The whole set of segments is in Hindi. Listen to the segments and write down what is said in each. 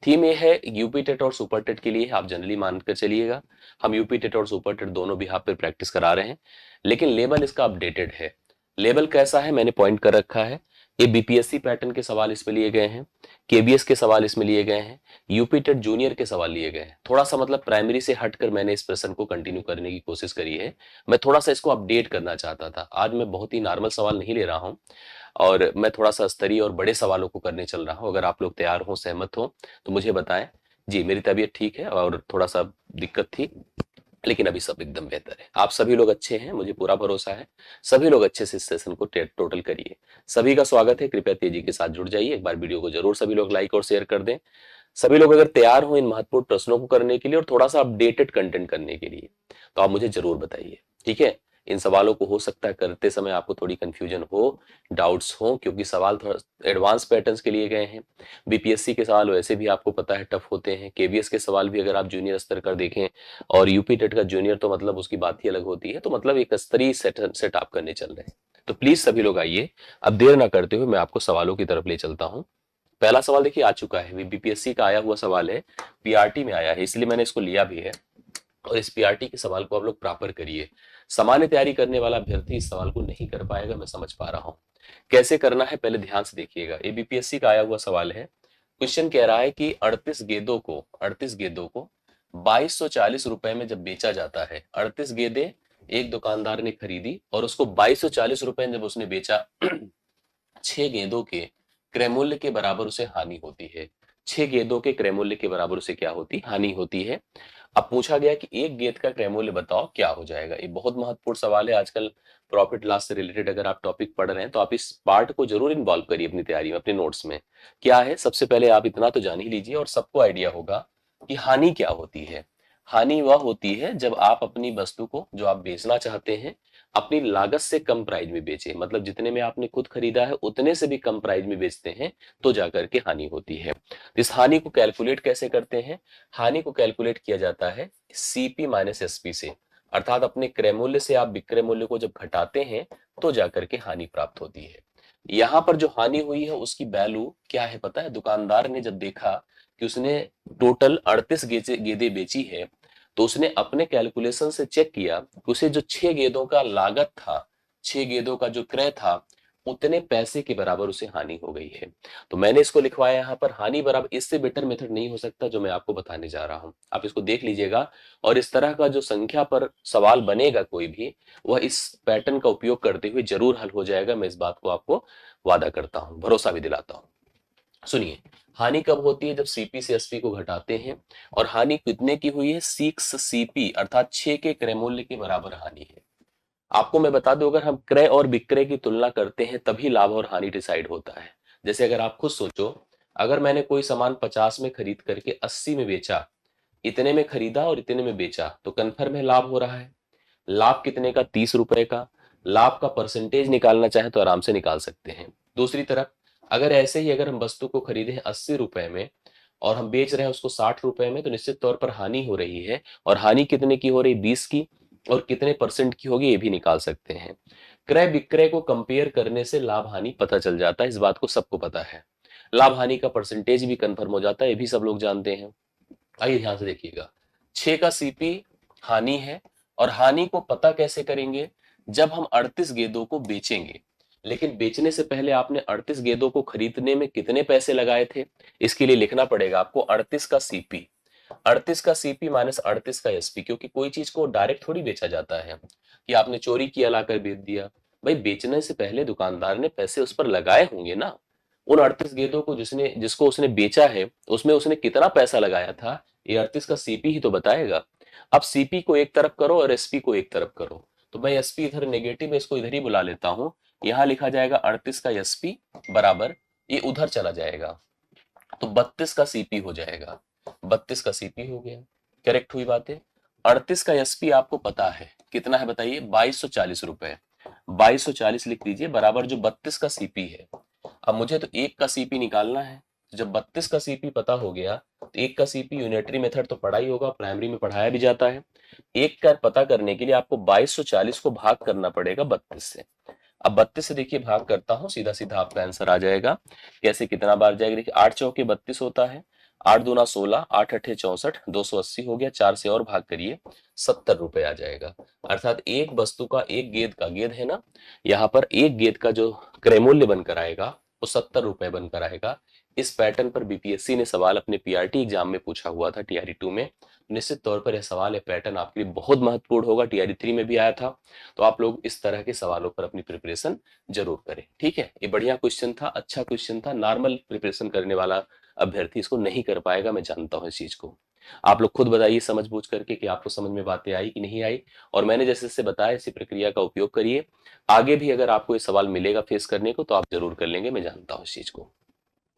थीम ये है यूपी टेट और सुपर टेट के लिए, आप जनरली मानकर चलिएगा। हम यूपी टेट और सुपर टेट दोनों भी यहाँ पे प्रैक्टिस करा रहे हैं, लेकिन लेवल इसका अपडेटेड है। लेवल कैसा है मैंने पॉइंट कर रखा है। ये बीपीएससी पैटर्न के सवाल इसमें लिए गए हैं, केबीएस के सवाल इसमें लिए गए हैं, यूपी टेट जूनियर के सवाल लिए गए हैं। थोड़ा सा मतलब प्राइमरी से हटकर मैंने इस प्रश्न को कंटिन्यू करने की कोशिश करी है। मैं थोड़ा सा इसको अपडेट करना चाहता था। आज मैं बहुत ही नॉर्मल सवाल नहीं ले रहा हूँ, और मैं थोड़ा सा स्तरीय और बड़े सवालों को करने चल रहा हूँ। अगर आप लोग तैयार हो, सहमत हो तो मुझे बताएं। जी, मेरी तबीयत ठीक है और थोड़ा सा दिक्कत थी, लेकिन अभी सब एकदम बेहतर है। आप सभी लोग अच्छे हैं, मुझे पूरा भरोसा है। सभी लोग अच्छे से इस सेशन को टोटल करिए। सभी का स्वागत है, कृपया तेजी के साथ जुड़ जाइए। एक बार वीडियो को जरूर सभी लोग लाइक और शेयर कर दें। सभी लोग अगर तैयार हो इन महत्वपूर्ण प्रश्नों को करने के लिए और थोड़ा सा अपडेटेड कंटेंट करने के लिए, तो आप मुझे जरूर बताइए, ठीक है। इन सवालों को हो सकता है करते समय आपको थोड़ी कंफ्यूजन हो, डाउट्स हो, क्योंकि सवाल थोड़ा एडवांस पैटर्न्स के लिए गए हैं। बीपीएससी के सवाल वैसे भी आपको पता है टफ होते हैं, केवीएस के सवाल भी अगर आप जूनियर स्तर का देखें, और यूपी टेट का जूनियर तो मतलब उसकी बात ही अलग होती है। तो मतलब एक स्तरीय सेट आप करने चल रहे हैं। तो प्लीज सभी लोग आइए, अब देर ना करते हुए मैं आपको सवालों की तरफ ले चलता हूँ। पहला सवाल देखिए आ चुका है, बीपीएससी का आया हुआ सवाल है, पीआरटी में आया है, इसलिए मैंने इसको लिया भी है। और इस पीआरटी के सवाल को आप लोग प्रॉपर करिए। सामान्य तैयारी करने वाला अभ्यर्थी इस सवाल को नहीं कर पाएगा, मैं समझ पा रहा हूं। कैसे करना है पहले ध्यान से देखिएगा। ये बीपीएससी का आया हुआ सवाल है। क्वेश्चन कह रहा है कि 38 गेंदों को 2240 रुपए में जब बेचा जाता है, 38 गेंदें एक दुकानदार ने खरीदी और उसको 2240 रुपए जब उसने बेचा, 6 गेंदों के क्रय मूल्य के बराबर उसे हानि होती है। 6 गेंदों के क्रय मूल्य के बराबर उसे क्या होती, हानि होती है। अब पूछा गया कि एक गेंद का क्रय मूल्य बताओ क्या हो जाएगा। ये बहुत महत्वपूर्ण सवाल है। आजकल प्रॉफिट लॉस से रिलेटेड अगर आप टॉपिक पढ़ रहे हैं तो आप इस पार्ट को जरूर इन्वॉल्व करिए अपनी तैयारी में, अपने नोट्स में। क्या है, सबसे पहले आप इतना तो जान ही लीजिए और सबको आइडिया होगा कि हानि क्या होती है। हानि वह होती है जब आप अपनी वस्तु को जो आप बेचना चाहते हैं अपनी लागत से कम प्राइस में बेचे, मतलब जितने में आपने खुद खरीदा है उतने से भी कम प्राइस में बेचते हैं, तो जाकर के हानि होती है। इस हानि को कैलकुलेट कैसे करते हैं? हानि को कैलकुलेट किया जाता है सीपी माइनस एसपी से, अर्थात अपने क्रय मूल्य से आप विक्रय मूल्य को जब घटाते हैं तो जाकर के हानि प्राप्त होती है। यहां पर जो हानि हुई है उसकी वैल्यू क्या है पता है? दुकानदार ने जब देखा कि उसने टोटल 38 गेंदें बेची है, तो उसने अपने कैलकुलेशन से चेक किया कि उसे जो 6 गेंदों का लागत था, 6 गेंदों का जो क्रय था, उतने पैसे के बराबर उसे हानि हो गई है। तो मैंने इसको लिखवाया यहाँ पर हानि बराबर, इससे बेटर मेथड नहीं हो सकता जो मैं आपको बताने जा रहा हूं। आप इसको देख लीजिएगा, और इस तरह का जो संख्या पर सवाल बनेगा कोई भी, वह इस पैटर्न का उपयोग करते हुए जरूर हल हो जाएगा। मैं इस बात को आपको वादा करता हूं, भरोसा भी दिलाता हूं। सुनिए, हानि कब होती है? जब सीपी से एसपी को घटाते हैं। और हानि कितने की हुई है? 6 सीपी अर्थात 6 के क्रय मूल्य के बराबर हानि है। आपको मैं बता दूं, अगर हम क्रय और विक्रय की तुलना करते हैं तभी लाभ और हानि डिसाइड होता है। जैसे अगर आप खुद सोचो, अगर मैंने कोई सामान 50 में खरीद करके 80 में बेचा, इतने में खरीदा और इतने में बेचा, तो कन्फर्म है लाभ हो रहा है। लाभ कितने का? 30 रुपए का। लाभ का परसेंटेज निकालना चाहे तो आराम से निकाल सकते हैं। दूसरी तरफ अगर ऐसे ही अगर हम वस्तु को खरीदे हैं 80 रुपए में और हम बेच रहे हैं उसको 60 रुपए में, तो निश्चित तौर पर हानि हो रही है। और हानि कितने की हो रही? 20 की। और कितने परसेंट की होगी ये भी निकाल सकते हैं। क्रय विक्रय को कंपेयर करने से लाभ हानि पता चल जाता है, इस बात को सबको पता है। लाभ हानि का परसेंटेज भी कंफर्म हो जाता है, ये भी सब लोग जानते हैं। आइए ध्यान से देखिएगा, 6 का सीपी हानि है। और हानि को पता कैसे करेंगे? जब हम 38 गेंदों को बेचेंगे। लेकिन बेचने से पहले आपने 38 गेंदों को खरीदने में कितने पैसे लगाए थे? इसके लिए लिखना पड़ेगा आपको 38 का सीपी। 38 का सीपी माइनस 38 का एसपी, क्योंकि कोई चीज को डायरेक्ट थोड़ी बेचा जाता है कि आपने चोरी किया लाकर बेच दिया। भाई, बेचने से पहले दुकानदार ने पैसे उस पर लगाए होंगे ना। उन 38 गेंदों को जिसको उसने बेचा है उसमें उसने कितना पैसा लगाया था, ये 38 का सीपी ही तो बताएगा। अब सीपी को एक तरफ करो और एसपी को एक तरफ करो। तो मैं एसपी इधर नेगेटिव है, इसको इधर ही बुला लेता हूं। यहां लिखा जाएगा 38 का एसपी बराबर, ये उधर चला जाएगा तो 32 का सीपी हो जाएगा। 32 का सीपी हो गया। करेक्ट हुई बातें। 38 का एसपी आपको पता है कितना है बताइए? 2240 रुपए। 2240 लिख दीजिए बराबर जो 32 का सीपी है। अब मुझे तो एक का सीपी निकालना है। जब 32 का सीपी पता हो गया तो एक का सीपी यूनिटरी मेथड तो पढ़ा ही होगा, प्राइमरी में पढ़ाया भी जाता है। एक का पता करने के लिए आपको 2240 को भाग करना पड़ेगा 32 से। अब 32 से देखिए भाग करता हूं, सीधा सीधा आपका आंसर आ जाएगा। कैसे, कितना बार जाएगा? देखिए 8 चौके 32 होता है। 8 दूना 16, 8 अठे 64, 280 हो गया, 4 से और भाग करिए, 70 रुपए आ जाएगा। अर्थात एक वस्तु का, एक गेंद का, गेंद है ना, यहाँ पर एक गेंद का जो क्रय मूल्य बनकर आएगा वो 70 रुपए बनकर आएगा। इस पैटर्न पर बीपीएससी ने सवाल अपने पीआरटी एग्जाम में पूछा हुआ था, टीआरई 2 में। निश्चित तौर पर यह सवाल, यह पैटर्न आपके लिए बहुत महत्वपूर्ण होगा, टीआरई 3 में भी आया था। तो आप लोग इस तरह के सवालों पर अपनी प्रिपरेशन जरूर करें, ठीक है। ये बढ़िया क्वेश्चन था, अच्छा क्वेश्चन था। नॉर्मल प्रिपरेशन करने वाला अभ्यर्थी इसको नहीं कर पाएगा, मैं जानता हूं इस चीज को। आप लोग खुद बताइए समझ बूझ करके कि आपको समझ में बातें आई कि नहीं आई। और मैंने जैसे जैसे बताया इसी प्रक्रिया का उपयोग करिए। आगे भी अगर आपको ये सवाल मिलेगा फेस करने को तो आप जरूर कर लेंगे, मैं जानता हूं इस चीज को।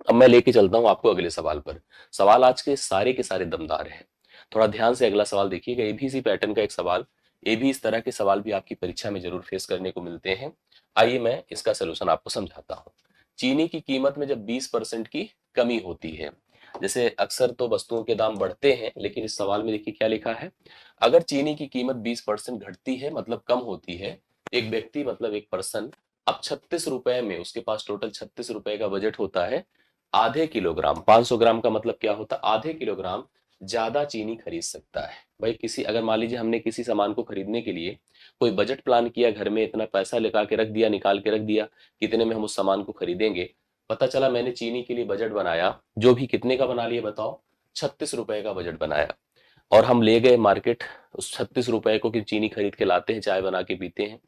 अब मैं लेके चलता हूं आपको अगले सवाल पर। सवाल आज के सारे दमदार हैं। थोड़ा ध्यान से अगला सवाल देखिएगा, ये भी इसी पैटर्न का एक सवाल। ये भी इस तरह के सवाल भी आपकी परीक्षा में जरूर फेस करने को मिलते हैं। आइए मैं इसका सोल्यूशन आपको समझाता हूँ। चीनी की कीमत में जब 20% की कमी होती है, जैसे अक्सर तो वस्तुओं के दाम बढ़ते हैं, लेकिन इस सवाल में देखिए क्या लिखा है। अगर चीनी की कीमत 20% घटती है, मतलब कम होती है, एक व्यक्ति मतलब एक पर्सन अब 36 रुपए में, उसके पास टोटल 36 रुपए का बजट होता है, आधे किलोग्राम, 500 ग्राम का मतलब क्या होता है, आधे किलोग्राम ज्यादा चीनी खरीद सकता है। भाई किसी, अगर मान लीजिए हमने किसी सामान को खरीदने के लिए कोई बजट प्लान किया, घर में इतना पैसा लगा के रख दिया, निकाल के रख दिया, कितने में हम उस सामान को खरीदेंगे। पता चला मैंने चीनी के लिए बजट बनाया, जो भी कितने का बना लिया बताओ, 36 रुपए का बजट बनाया। और हम ले गए मार्केट, उस 36 रुपए को कि चीनी खरीद के लाते हैं, चाय बना के पीते हैं।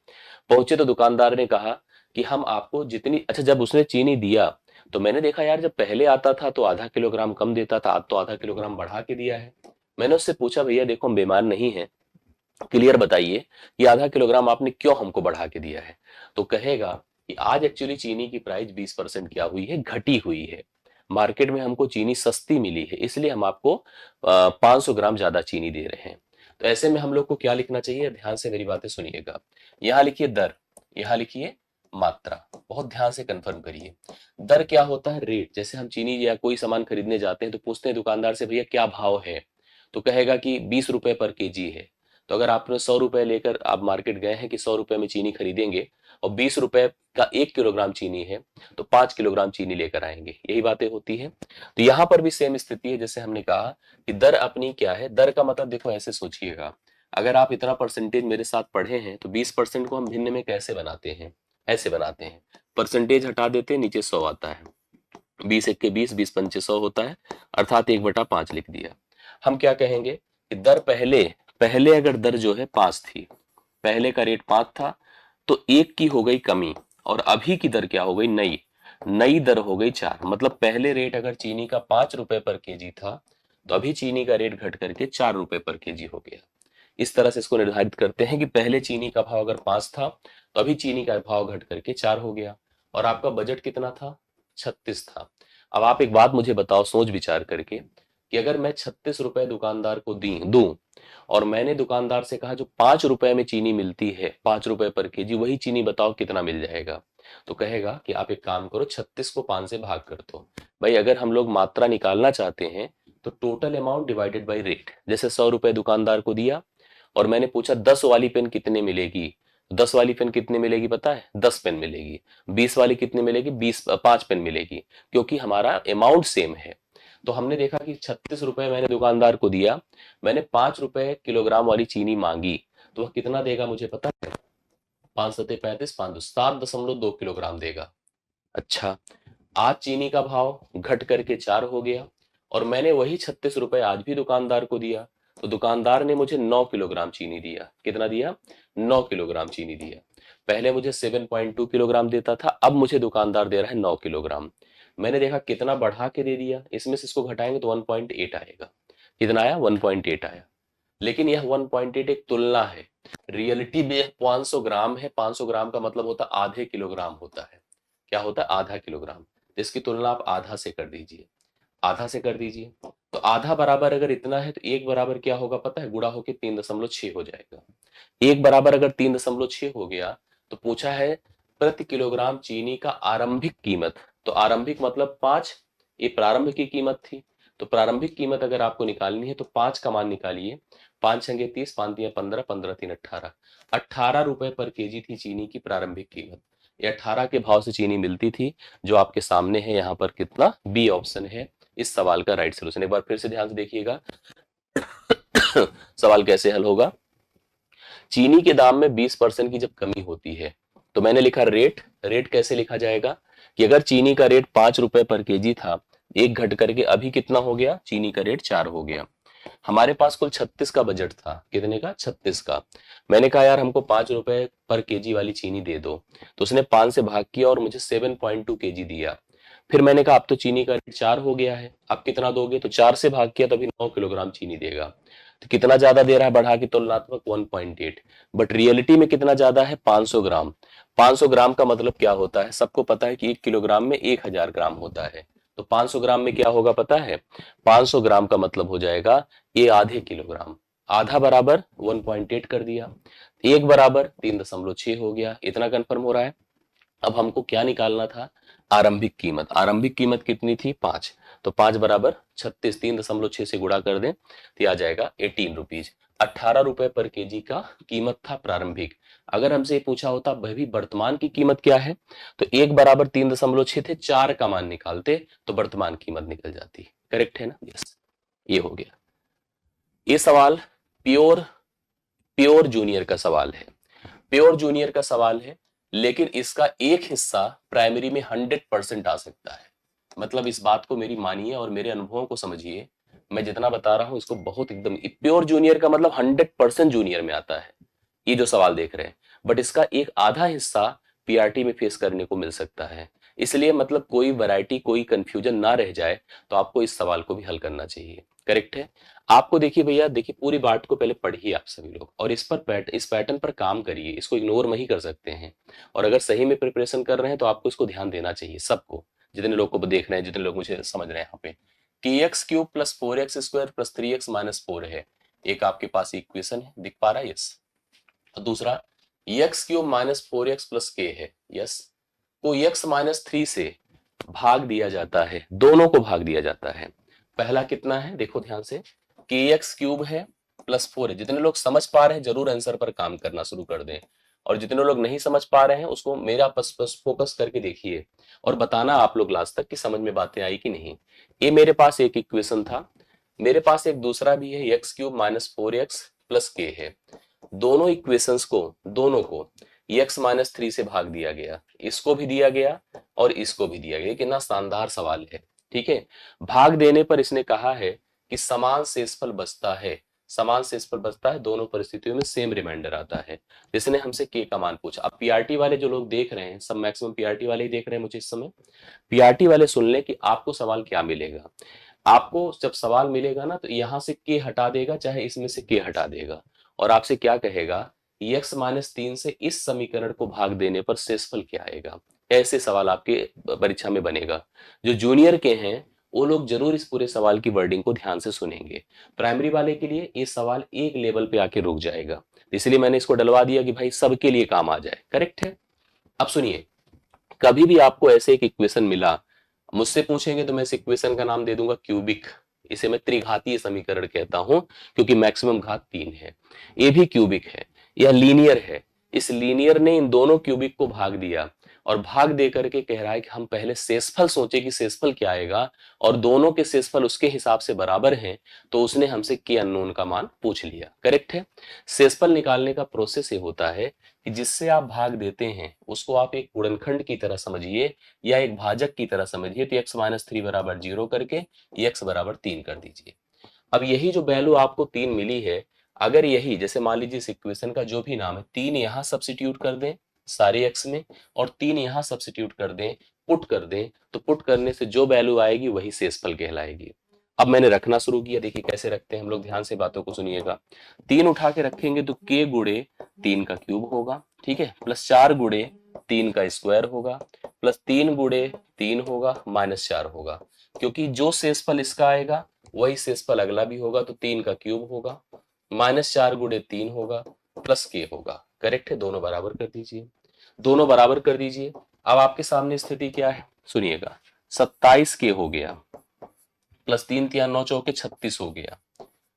पहुंचे तो दुकानदार ने कहा कि हम आपको जितनी, अच्छा जब उसने चीनी दिया तो मैंने देखा यार, जब पहले आता था तो आधा किलोग्राम कम देता था, आज तो आधा किलोग्राम बढ़ा के दिया है। मैंने उससे पूछा भैया देखो हम बेईमान नहीं है, क्लियर बताइए कि आधा किलोग्राम आपने क्यों हमको बढ़ा के दिया है। तो कहेगा कि आज एक्चुअली चीनी की प्राइस 20% क्या हुई है, घटी हुई है। मार्केट में हमको चीनी सस्ती मिली है, इसलिए हम आपको 500 ग्राम ज्यादा चीनी दे रहे हैं। तो ऐसे में हम लोग को क्या लिखना चाहिए, ध्यान से मेरी बातें सुनिएगा। यहाँ लिखिए दर, यहाँ लिखिए मात्रा, बहुत ध्यान से कंफर्म करिए। दर क्या होता है, रेट। जैसे हम चीनी या कोई सामान खरीदने जाते हैं तो पूछते हैं दुकानदार से भैया क्या भाव है, तो कहेगा कि 20 रुपए पर केजी है। तो अगर आपने 100 रुपए लेकर आप मार्केट गए हैं कि 100 रुपए में चीनी खरीदेंगे और 20 रुपए का 1 किलोग्राम चीनी है, तो 5 किलोग्राम चीनी लेकर आएंगे, यही बातें होती है। तो यहां पर भी सेम स्थिति है, जैसे हमने कहा कि दर अपनी क्या है। दर का मतलब देखो ऐसे सोचिएगा, अगर आप इतना परसेंटेज मेरे साथ पढ़े हैं तो 20% को हम भिन्न में कैसे बनाते हैं, ऐसे बनाते हैं, परसेंटेज हटा देते हैं, नीचे 100 आता है, 20 एक के 20, 20 पंचे 100 होता है, अर्थात 1/5 लिख दिया। हम क्या कहेंगे कि दर पहले, पहले अगर दर जो है 5 थी, पहले का रेट 5 था, तो 1 की हो गई कमी, और अभी की दर क्या हो गई, नई, नई दर हो गई 4। मतलब पहले रेट अगर चीनी का 5 रुपए पर केजी था, तो अभी चीनी का रेट घट करके 4 रुपए पर केजी हो गया। इस तरह से इसको निर्धारित करते हैं कि पहले चीनी का भाव अगर 5 था तो अभी चीनी का भाव घट करके 4 हो गया। और आपका बजट कितना था, 36 था। अब आप एक बात मुझे बताओ सोच विचार करके, कि अगर मैं 36 रुपए दुकानदार को दी दूं, और मैंने दुकानदार से कहा जो 5 रुपए में चीनी मिलती है, 5 रुपए पर केजी, वही चीनी बताओ कितना मिल जाएगा। तो कहेगा कि आप एक काम करो, 36 को 5 से भाग कर दो। भाई अगर हम लोग मात्रा निकालना चाहते हैं तो total amount divided by rate. जैसे 100 रुपए दुकानदार को दिया और मैंने पूछा 10 वाली पेन कितने मिलेगी, 10 वाली पेन कितने मिलेगी पता है, 10 पेन मिलेगी। 20 वाली कितने मिलेगी, 5 पेन मिलेगी, क्योंकि हमारा अमाउंट सेम है। तो हमने देखा कि 36 रुपए मैंने दुकानदार को दिया, मैंने 5 रुपए किलोग्राम वाली चीनी मांगी, तो वह कितना देगा मुझे पता है, 5 सत्ते 35, 5 7.2 किलोग्राम देगा। अच्छा, आज चीनी का भाव घट करके 4 हो गया, और मैंने वही 36 रुपए आज भी दुकानदार को दिया, तो दुकानदार ने मुझे 9 किलोग्राम चीनी दिया। कितना दिया, 9 किलोग्राम चीनी दिया। पहले मुझे 7.2 किलोग्राम देता था, अब मुझे दुकानदार दे रहा है 9 किलोग्राम। मैंने देखा कितना बढ़ा के दे दिया, इसमें से इसको घटाएंगे तो 1.8 आएगा। कितना आया, 1.8 आया। लेकिन यह 1.8 एक तुलना है, रियलिटी में 500 ग्राम है। 500 ग्राम का मतलब होता है आधे किलोग्राम होता है। क्या होता है, आधा किलोग्राम। इसकी तुलना आप आधा से कर दीजिए, आधा से कर दीजिए। तो आधा बराबर अगर इतना है तो एक बराबर क्या होगा पता है, गुणा होके 3.6 हो जाएगा। एक बराबर अगर 3.6 हो गया, तो पूछा है प्रति किलोग्राम चीनी का आरंभिक कीमत। तो आरंभिक मतलब 5, ये प्रारंभ की कीमत थी। तो प्रारंभिक कीमत अगर आपको निकालनी है तो 5 का मान निकालिए, 5 छंगे 30, 5 दिया 15, 15 3 18, 18 रुपए पर केजी थी चीनी की प्रारंभिक कीमत। ये 18 के भाव से चीनी मिलती थी, जो आपके सामने है यहाँ पर, कितना, बी ऑप्शन है इस सवाल का राइट सोल्यूशन। एक बार फिर से ध्यान से देखिएगा सवाल कैसे हल होगा। चीनी के दाम में 20% की जब कमी होती है तो मैंने लिखा रेट। रेट कैसे लिखा जाएगा कि अगर चीनी का रेट 5 रुपए पर केजी था, एक घट करके अभी कितना हो गया, चीनी का रेट 4 हो गया। हमारे पास कुल 36 का बजट था, कितने का, 36 का। मैंने कहा यार हमको 5 रुपए पर केजी वाली चीनी दे दो, तो उसने 5 से भाग किया और मुझे 7.2 केजी दिया। फिर मैंने कहा अब तो चीनी का रेट 4 हो गया है, अब कितना दोगे, तो 4 से भाग किया तभी 9 किलोग्राम चीनी देगा। तो कितना ज्यादा दे रहा है बढ़ा के, तुलनात्मक 1.8, बट रियलिटी में कितना ज्यादा है, 500 ग्राम। 500 ग्राम का मतलब क्या होता है, सबको पता है कि 1 किलोग्राम में 1000 ग्राम होता है। तो 500 ग्राम में क्या होगा पता है, 500 ग्राम का मतलब हो जाएगा ये आधे किलोग्राम। आधा बराबर 1.8 कर दिया, एक बराबर 3.6 हो गया। इतना कंफर्म हो रहा है। अब हमको क्या निकालना था, आरंभिक कीमत। आरंभिक कीमत कितनी थी, 5। तो 5 बराबर 36, 3.6 से गुणा कर दें तो ये आ जाएगा 18 रुपीज। 18 रुपए पर केजी का कीमत था प्रारंभिक। अगर हमसे पूछा होता भाई वर्तमान की कीमत क्या है, तो एक बराबर 3.6 थे, 4 का मान निकालते तो वर्तमान कीमत निकल जाती। करेक्ट है ना, यस, ये हो गया। ये सवाल प्योर प्योर जूनियर का सवाल है। प्योर जूनियर का सवाल है, लेकिन इसका एक हिस्सा प्राइमरी में 100% आ सकता है। मतलब इस बात को मेरी मानिए और मेरे अनुभवों को समझिए। मैं जितना बता रहा हूं इसको बहुत एकदम, प्योर जूनियर का मतलब 100% जूनियर में आता है ये जो सवाल देख रहे हैं। बट इसका एक आधा हिस्सा पीआरटी में फेस करने को मिल सकता है। इसलिए मतलब कोई वैरायटी, कोई कंफ्यूजन ना रह जाए, तो आपको इस सवाल को भी हल करना चाहिए। करेक्ट है। आपको देखिए भैया, देखिए पूरी बात को पहले पढ़िए आप सभी लोग, और इस पैटर्न पर काम करिए, इसको इग्नोर नहीं कर सकते हैं। और अगर सही में प्रिपरेशन कर रहे हैं तो आपको इसको ध्यान देना चाहिए सबको, जितने लोग को देख रहे हैं, जितने लोग मुझे समझ रहे हैं। यहाँ पे कि x cube plus 4x square plus 3x minus 4 है, एक आपके पास इक्वेशन है, दिख पा रहा है, यस। और दूसरा x cube minus 4x plus के है, यस। को x माइनस 3 से भाग दिया जाता है, दोनों को भाग दिया जाता है। पहला कितना है देखो ध्यान से, के एक्स क्यूब है प्लस 4 है। जितने लोग समझ पा रहे हैं जरूर आंसर पर काम करना शुरू कर दें, और जितने लोग नहीं समझ पा रहे हैं उसको मेरा बस फोकस करके देखिए और बताना आप लोग लास्ट तक कि समझ में बातें आई कि नहीं। ये मेरे पास एक इक्वेशन था, मेरे पास एक दूसरा भी है, x cube minus 4x plus के है। दोनों इक्वेशंस को, दोनों को x माइनस 3 से भाग दिया गया, इसको भी दिया गया और इसको भी दिया गया। कितना शानदार सवाल है, ठीक है। भाग देने पर इसने कहा है कि समान शेषफल बचता है, समान शेषफल बचता है, दोनों परिस्थितियों में सेम रिमाइंडर आता है। इसने हमसे के का मान पूछा। अब पीआरटी वाले जो लोग देख रहे हैं, सब मैक्सिमम पीआरटी वाले ही देख रहे हैं मुझे इस समय, पीआरटी वाले सुन ले कि आपको सवाल क्या मिलेगा। आपको जब सवाल मिलेगा ना, तो यहां से के हटा देगा, चाहे इसमें से के हटा देगा, और आपसे क्या कहेगा, x माइनस 3 से इस समीकरण को भाग देने पर शेषफल क्या आएगा। ऐसे सवाल आपके परीक्षा में बनेगा। जो जूनियर के हैं वो लोग जरूर इस पूरे सवाल की वर्डिंग को ध्यान से सुनेंगे। प्राइमरी वाले के लिए ये सवाल एक लेवल पे आके रुक जाएगा, इसलिए मैंने इसको डलवा दिया कि भाई सबके लिए काम आ जाए। करेक्ट है। अब सुनिए, कभी भी आपको ऐसे एक इक्वेशन मिला, मुझसे पूछेंगे तो मैं इस इक्वेशन का नाम दे दूंगा क्यूबिक। इसे मैं त्रिघातीय समीकरण कहता हूं, क्योंकि मैक्सिमम घात 3 है। ये भी क्यूबिक है, यह लीनियर है। इस लीनियर ने इन दोनों क्यूबिक को भाग दिया, और भाग दे करके कह रहा है कि हम पहले शेषफल सोचे कि शेषफल क्या आएगा, और दोनों के शेषफल उसके हिसाब से बराबर हैं, तो उसने हमसे के अननोन का मान पूछ लिया। करेक्ट है। शेषफल निकालने का प्रोसेस ये होता है कि जिससे आप भाग देते हैं उसको आप एक गुणनखंड की तरह समझिए या एक भाजक की तरह समझिए। तो x माइनस 3 बराबर 0 करके x बराबर 3 कर दीजिए। अब यही जो वैल्यू आपको 3 मिली है, अगर यही, जैसे मान लीजिए इस इक्वेशन का जो भी नाम है, 3 यहां सब्सिट्यूट कर दें सारे x में, और 3 यहां सब्सिट्यूट कर दें, पुट कर दें, तो पुट करने से जो वैल्यू आएगी वही शेषफल कहलाएगी। अब मैंने रखना शुरू किया, देखिए कैसे रखते हैं हम लोग, ध्यान से बातों को सुनिएगा। 3 उठा के रखेंगे तो k गुणे 3 का क्यूब होगा, ठीक है, प्लस 4 गुणे 3 का स्क्वायर होगा, प्लस 3 गुणे 3 होगा, माइनस 4 होगा। क्योंकि जो शेषफल इसका आएगा वही शेषफल अगला भी होगा, तो 3 का क्यूब होगा, माइनस 4 गुणे 3 होगा, प्लस के होगा। करेक्ट है। दोनों बराबर कर दीजिए, दोनों बराबर कर दीजिए। अब आपके सामने स्थिति क्या है सुनिएगा, 27 के हो गया, प्लस 3 तिया 9 चौके 36 हो गया,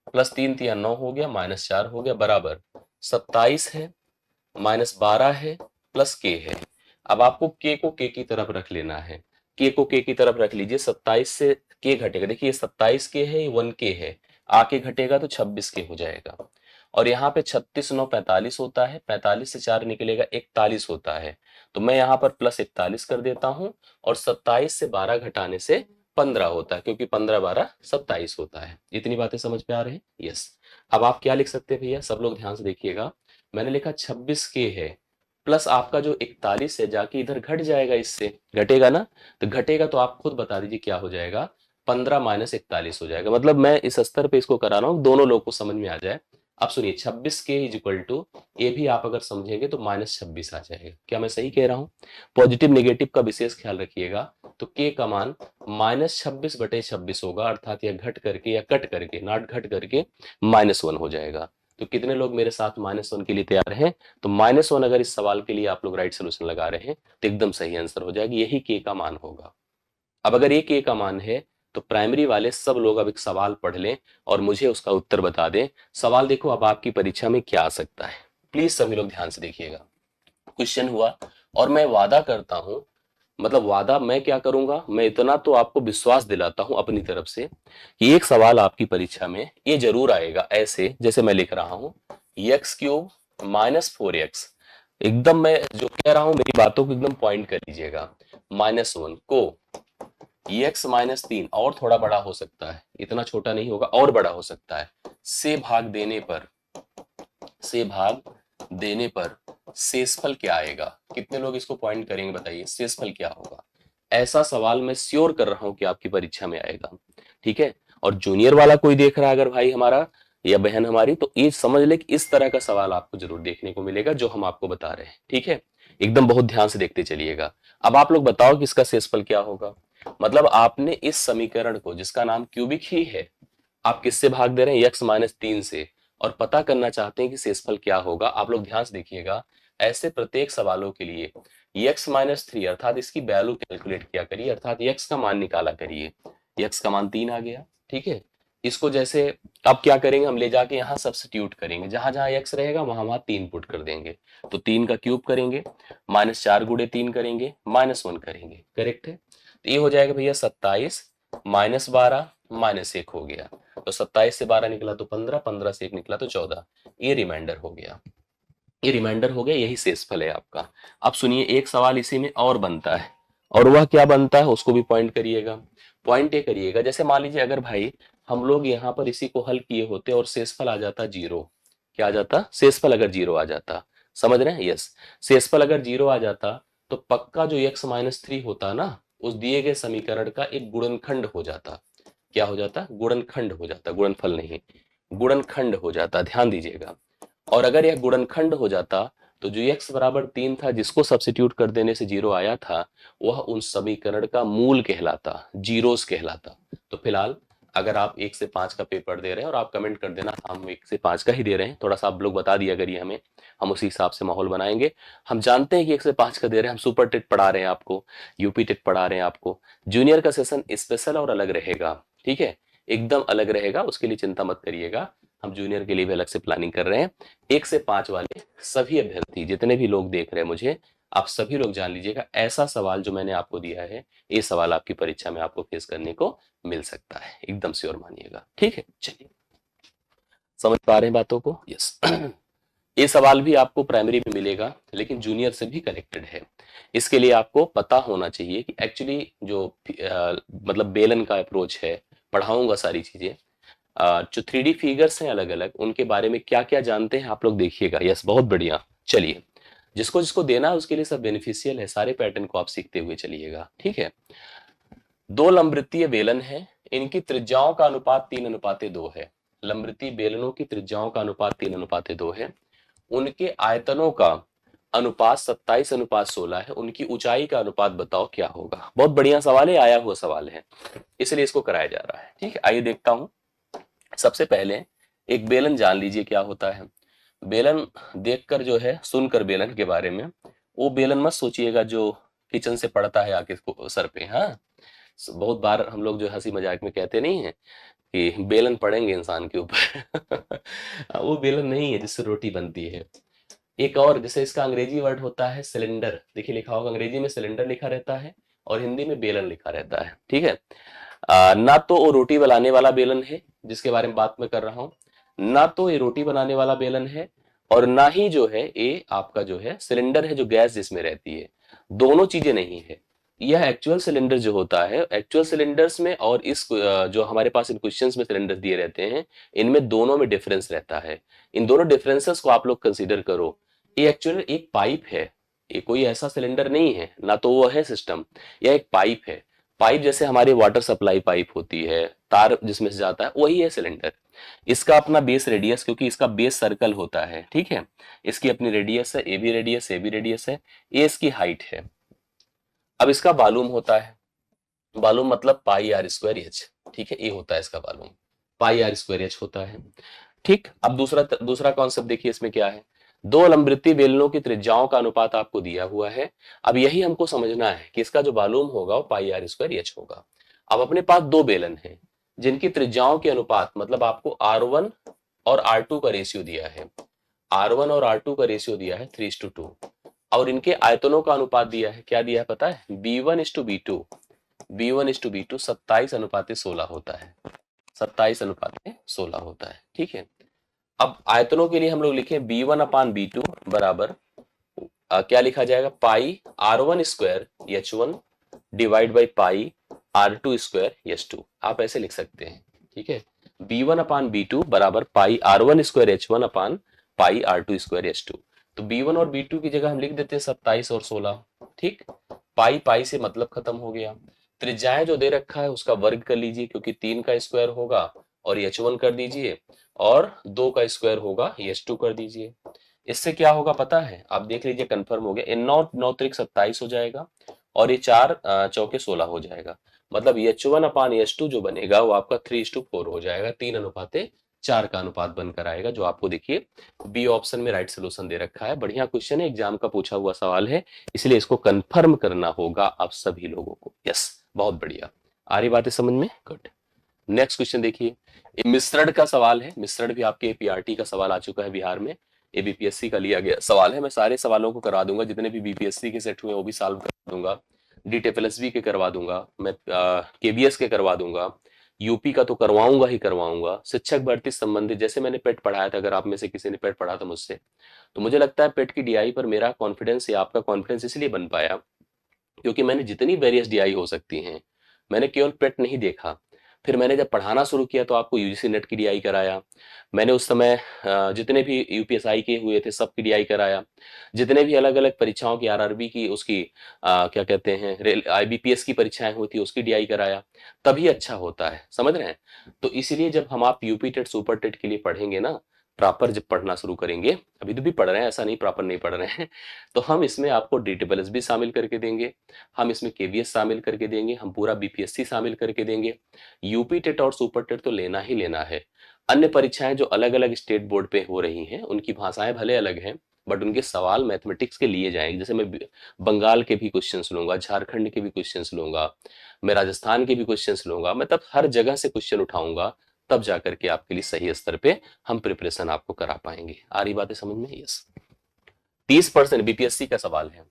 प्लस 3 तिया 9 हो गया, माइनस 4 हो गया, बराबर 27 है, माइनस 12 है, प्लस के है। अब आपको के को के की तरफ रख लेना है, के को के की तरफ रख लीजिए, 27 से के घटेगा, देखिए 27 के है, ये 1 के है, आके घटेगा तो 26 के हो जाएगा। और यहाँ पे 36 9 45 होता है, 45 से 4 निकलेगा 41 होता है, तो मैं यहाँ पर प्लस 41 कर देता हूँ, और 27 से 12 घटाने से 15 होता है, क्योंकि 15 12 27 होता है। इतनी बातें समझ में आ रही है? यस। अब आप क्या लिख सकते हैं भैया, सब लोग ध्यान से देखिएगा, मैंने लिखा 26 के है, प्लस आपका जो 41 है जाके इधर घट जाएगा, इससे घटेगा ना, तो घटेगा तो आप खुद बता दीजिए क्या हो जाएगा, 15 माइनस 41 हो जाएगा। मतलब मैं इस स्तर पे इसको करा रहा हूँ, दोनों लोग को समझ में आ जाए। अब सुनिए, 26 के इज इक्वल टू, ये भी आप अगर समझेंगे तो -26 आ जाएगा। क्या मैं सही कह रहा हूँ? पॉजिटिव नेगेटिव का विशेष ख्याल रखिएगा। तो के का मान -26/26 होगा, अर्थात यह घट करके या कट करके, नॉट घट करके -1 हो जाएगा। तो कितने लोग मेरे साथ -1 के लिए तैयार हैं? तो -1 अगर इस सवाल के लिए आप लोग राइट सोल्यूशन लगा रहे हैं तो एकदम सही आंसर हो जाएगी, यही के का मान होगा। अब अगर ये के का मान है तो प्राइमरी वाले सब लोग अब एक सवाल पढ़ लें और मुझे उसका उत्तर बता दें। सवाल देखो अब आपकी परीक्षा में क्या आ सकता है, प्लीज सभी लोग ध्यान से देखिएगा। क्वेश्चन हुआ, और मैं वादा करता हूं, मतलब वादा मैं क्या करूंगा, मैं इतना तो आपको विश्वास दिलाता हूं अपनी तरफ से कि एक सवाल आपकी परीक्षा में ये जरूर आएगा, ऐसे जैसे मैं लिख रहा हूं, x³ -4x, एकदम मैं जो कह रहा हूं मेरी बातों को एकदम पॉइंट कर लीजिएगा, -1 को x-3, और थोड़ा बड़ा हो सकता है, इतना छोटा नहीं होगा, और बड़ा हो सकता है, से भाग देने पर, से भाग देने पर शेषफल क्या आएगा? कितने लोग इसको पॉइंट करेंगे बताइए, शेषफल क्या होगा? ऐसा सवाल मैं श्योर कर रहा हूं कि आपकी परीक्षा में आएगा, ठीक है। और जूनियर वाला कोई देख रहा है अगर भाई हमारा या बहन हमारी, तो ये समझ ले कि इस तरह का सवाल आपको जरूर देखने को मिलेगा जो हम आपको बता रहे हैं, ठीक है। एकदम बहुत ध्यान से देखते चलिएगा। अब आप लोग बताओ कि इसका शेषफल क्या होगा। मतलब आपने इस समीकरण को, जिसका नाम क्यूबिक ही है, आप किससे भाग दे रहे हैं, x-3 से, और पता करना चाहते हैं कि शेषफल क्या होगा। आप लोग ध्यान से देखिएगा, ऐसे प्रत्येक सवालों के लिए x-3 अर्थात इसकी वैल्यू कैलकुलेट किया करिए, अर्थात x का मान निकाला करिए। x का मान 3 आ गया, ठीक है। इसको जैसे अब क्या करेंगे, हम ले जाके यहाँ सब्स्टिट्यूट करेंगे, जहां जहां x रहेगा वहां वहां 3 पुट कर देंगे। तो 3 का क्यूब करेंगे, -4 गुणे 3 करेंगे, -1 करेंगे, करेक्ट है। तो ये हो जाएगा भैया 27, -12, -1 हो गया। तो 27 से 12 निकला तो 15, 15 से 1 निकला तो 14, ये रिमाइंडर हो गया, ये रिमाइंडर हो गया, यही शेषफल है आपका। अब सुनिए, एक सवाल इसी में और बनता है, और वह क्या बनता है उसको भी पॉइंट करिएगा। पॉइंट ये करिएगा, जैसे मान लीजिए अगर भाई हम लोग यहाँ पर इसी को हल किए होते और शेषफल आ जाता 0, क्या आ जाता, शेषफल अगर 0 आ जाता, समझ रहे हैं? यस, शेषफल अगर 0 आ जाता तो पक्का जो x-3 होता ना, उस दिए गए समीकरण का एक गुणनखंड हो जाता। क्या हो जाता? गुणनखंड हो जाता, गुणनफल नहीं, गुणनखंड हो जाता, ध्यान दीजिएगा। और अगर यह गुणनखंड हो जाता तो जो x बराबर 3 था, जिसको सब्स्टिट्यूट कर देने से 0 आया था, वह उन समीकरण का मूल कहलाता, जीरोस कहलाता। तो फिलहाल अगर आप 1 से 5 का पेपर दे रहे हैं और आप कमेंट कर देना हम 1 से 5 का ही दे रहे हैं, थोड़ा सा आप लोग बता दिया करिए हमें, हम उसी हिसाब से माहौल बनाएंगे। हम जानते हैं कि 1 से 5 का दे रहे हैं, हम सुपर टेट पढ़ा रहे हैं आपको, यूपी टेट पढ़ा रहे हैं आपको। जूनियर का सेशन स्पेशल और अलग रहेगा, ठीक है, एकदम अलग रहेगा, उसके लिए चिंता मत करिएगा। हम जूनियर के लिए भी अलग से प्लानिंग कर रहे हैं। 1 से 5 वाले सभी अभ्यर्थी, जितने भी लोग देख रहे हैं मुझे, आप सभी लोग जान लीजिएगा, ऐसा सवाल जो मैंने आपको दिया है, ये सवाल आपकी परीक्षा में आपको फेस करने को मिल सकता है, एकदम श्योर मानिएगा, ठीक है। चलिए, समझ पा रहे हैं बातों को? यस। ये सवाल भी आपको प्राइमरी में मिलेगा, लेकिन जूनियर से भी कनेक्टेड है। इसके लिए आपको पता होना चाहिए कि एक्चुअली जो मतलब बेलन का अप्रोच है, पढ़ाऊंगा सारी चीजें, जो 3D फिगर्स हैं अलग अलग, उनके बारे में क्या क्या जानते हैं आप लोग देखिएगा। यस, बहुत बढ़िया। चलिए, जिसको जिसको देना है उसके लिए सब बेनिफिशियल है, सारे पैटर्न को आप सीखते हुए चलिएगा, ठीक है। दो लंबवृत्तीय बेलन है, इनकी त्रिज्याओं का अनुपात 3:2 है। लंबवृत्तीय बेलनों की त्रिज्याओं का अनुपात 3:2 है। उनके आयतनों का अनुपात 27:16 है। उनकी ऊंचाई का अनुपात बताओ क्या होगा। बहुत बढ़िया सवाल है, आया हुआ सवाल है, इसलिए इसको कराया जा रहा है, ठीक है। आइए देखता हूं। सबसे पहले एक बेलन जान लीजिए क्या होता है। बेलन देखकर जो है, सुनकर बेलन के बारे में, वो बेलन मत सोचिएगा जो किचन से पड़ता है आके सर पे। हाँ, बहुत बार हम लोग जो हंसी मजाक में कहते नहीं है कि बेलन पड़ेंगे इंसान के ऊपर। वो बेलन नहीं है जिससे रोटी बनती है। एक और, जैसे इसका अंग्रेजी वर्ड होता है सिलेंडर, देखिए लिखा होगा अंग्रेजी में सिलेंडर लिखा रहता है, और हिंदी में बेलन लिखा रहता है, ठीक है। ना तो वो रोटी बनाने वाला बेलन है जिसके बारे में बात मैं कर रहा हूं, ना तो ये रोटी बनाने वाला बेलन है, और ना ही जो है ये आपका जो है सिलेंडर है जो गैस जिसमें रहती है, दोनों चीजें नहीं है। यह एक्चुअल सिलेंडर जो होता है, एक्चुअल सिलेंडर्स में और इस जो हमारे पास इन क्वेश्चंस में सिलेंडर दिए रहते हैं, इनमें दोनों में डिफरेंस रहता है। इन दोनों डिफरेंसेस को आप लोग कंसीडर करो। ये एक्चुअली एक पाइप है, ये कोई ऐसा सिलेंडर नहीं है, ना तो वो है सिस्टम, यह एक पाइप है। पाइप जैसे हमारी वाटर सप्लाई पाइप होती है, तार जिसमें से जाता है, वही है सिलेंडर। इसका अपना बेस रेडियस, क्योंकि इसका बेस सर्कल होता है, ठीक है, इसकी अपनी रेडियस है, A B radius, A B radius है, ये इसकी हाइट है। अब इसका वॉल्यूम होता है, वॉल्यूम मतलब पाई आर स्क्वायर एच, ठीक है, ये होता है इसका volume, pi r square h होता है, ठीक। अब दूसरा दूसरा कॉन्सेप्ट देखिए इसमें क्या है। दो लंबवृत्तीय बेलनों की त्रिज्याओं का अनुपात आपको दिया हुआ है। अब यही हमको समझना है कि इसका जो वॉल्यूम होगा वो पाई आर स्क्वायर एच होगा। अब अपने पास दो बेलन हैं जिनकी त्रिज्याओं के अनुपात मतलब आपको R1 और R2 का रेशियो दिया है, R1 और R2 का रेशियो दिया है 3:2, और इनके आयतनों का अनुपात दिया है, क्या दिया है पता है, B1:B2, B1:B2 27:16 होता है, 27:16 होता है, ठीक है। अब आयतनों के लिए हम लोग लिखें B1/B2 बराबर क्या लिखा जाएगा, पाई R1 square H1 divide by pi R2 square H2, आप ऐसे लिख सकते हैं, ठीक है। B1/B2 बराबर पाई R1 स्क्वायर H1 अपान पाई R2 स्क्वायर H2। तो B1 और B2 की जगह हम लिख देते हैं 27 और 16, ठीक। पाई पाई से मतलब खत्म हो गया। त्रिज्याएं जो दे रखा है उसका वर्ग कर लीजिए, क्योंकि 3 का स्क्वायर होगा, और H1 कर दीजिए, और 2 का स्क्वायर होगा H2 कर दीजिए। इससे क्या होगा पता है, आप देख लीजिए, कंफर्म हो गया, 9×9 = 27 हो जाएगा, और ये 4×4 = 16 हो जाएगा। मतलब H1/H2 जो बनेगा वो आपका 3:4 हो जाएगा, 3:4 का अनुपात बनकर आएगा, जो आपको देखिए बी ऑप्शन में राइट सोल्यूशन दे रखा है। बढ़िया क्वेश्चन है, एग्जाम का पूछा हुआ सवाल है, इसलिए इसको कंफर्म करना होगा आप सभी लोगों को। यस, बहुत बढ़िया, आ रही बातें समझ में, गुड। नेक्स्ट क्वेश्चन देखिए, मिश्रण का सवाल है। मिश्रण भी आपके पीआरटी का सवाल आ चुका है बिहार में, ये बीपीएससी का लिया गया सवाल है। मैं सारे सवालों को करा दूंगा, जितने भी बीपीएससी के सेट हुए वो भी सॉल्व करा दूंगा, डीटीएफएलएसबी के करवा दूंगा, मैं केबीएस के करवा दूंगा, यूपी का तो करवाऊंगा ही करवाऊंगा। शिक्षक भर्ती संबंधित, जैसे मैंने पेट पढ़ाया था, अगर आप में से किसी ने पेट पढ़ा था मुझसे, तो मुझे लगता है पेट की डीआई पर मेरा कॉन्फिडेंस या आपका कॉन्फिडेंस इसलिए बन पाया क्योंकि मैंने जितनी वेरियस डीआई हो सकती हैं, मैंने केवल पेट नहीं देखा। फिर मैंने जब पढ़ाना शुरू किया तो आपको यूजीसी नेट की डीआई कराया। मैंने उस समय जितने भी यूपीएसआई के हुए थे सबकी डीआई कराया। जितने भी अलग अलग परीक्षाओं की, आरआरबी की, उसकी क्या कहते हैं, आईबीपीएस की परीक्षाएं हुई थी उसकी डीआई कराया। तभी अच्छा होता है, समझ रहे हैं। तो इसलिए जब हम आप यूपी टेट सुपर टेट के लिए पढ़ेंगे ना, प्रॉपर जब पढ़ना शुरू करेंगे, अभी तो भी पढ़ रहे हैं, ऐसा नहीं प्रॉपर नहीं पढ़ रहे हैं, तो हम इसमें आपको डीटीएफएलएस भी शामिल करके देंगे, हम इसमें केवीएस शामिल करके देंगे, हम पूरा बीपीएससी शामिल करके देंगे। यूपी टेट और सुपर टेट तो लेना ही लेना है। अन्य परीक्षाएं जो अलग अलग स्टेट बोर्ड पे हो रही हैं उनकी भाषाएं भले अलग हैं, बट उनके सवाल मैथमेटिक्स के लिए जाएंगे। जैसे मैं बंगाल के भी क्वेश्चंस लूंगा, झारखंड के भी क्वेश्चंस लूंगा, मैं राजस्थान के भी क्वेश्चंस लूंगा, मतलब हर जगह से क्वेश्चन उठाऊंगा, तब जाकर के आपके लिए सही स्तर पे हम प्रिपरेशन आपको करा पाएंगे। आ रही बातें समझ में? यस। 30% बीपीएससी का सवाल है,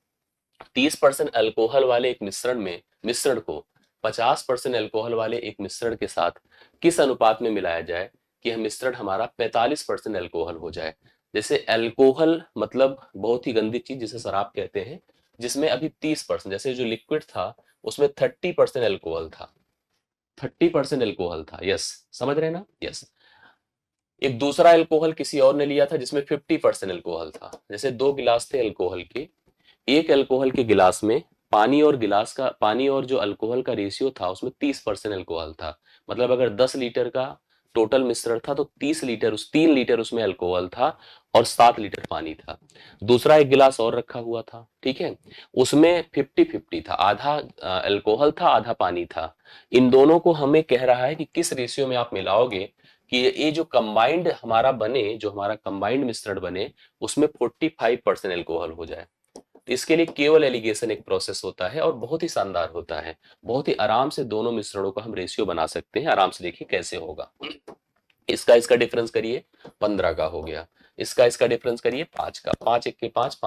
30% अल्कोहल वाले एक मिश्रण को 50% अल्कोहल वाले एक मिश्रण के साथ किस अनुपात में मिलाया जाए कि यह मिश्रण हमारा 45% अल्कोहल हो जाए। जैसे अल्कोहल मतलब बहुत ही गंदी चीज जिसे शराब कहते हैं, जिसमें अभी 30%, जैसे जो लिक्विड था उसमें 30% अल्कोहल था, 30% अल्कोहल था। यस, समझ रहे हैं ना? यस। एक दूसरा अल्कोहल किसी और ने लिया था जिसमें 50% अल्कोहल था। जैसे 2 गिलास थे अल्कोहल के, एक अल्कोहल के गिलास में पानी और जो अल्कोहल का रेशियो था उसमें 30% अल्कोहल था। मतलब अगर 10 लीटर का टोटल मिश्रण था तो 3 लीटर उसमें अल्कोहल था और 7 लीटर पानी था। दूसरा एक गिलास और रखा हुआ था, ठीक है, उसमें 50-50 था, आधा अल्कोहल था आधा पानी था। इन दोनों को हमें कह रहा है कि किस रेशियो में आप मिलाओगे कि ये जो कंबाइंड हमारा बने, जो हमारा कंबाइंड मिश्रण बने, उसमें 45% अल्कोहल हो जाए। तो इसके लिए केवल एलिगेशन एक प्रोसेस होता है और बहुत ही शानदार होता है। बहुत ही आराम से दोनों मिश्रणों का हम रेशियो बना सकते हैं। आराम से देखिए कैसे होगा। इसका इसका डिफरेंस करिए, 15 का हो गया। इसका इसका डिफरेंस करिए 5 का, 5 1 के 5,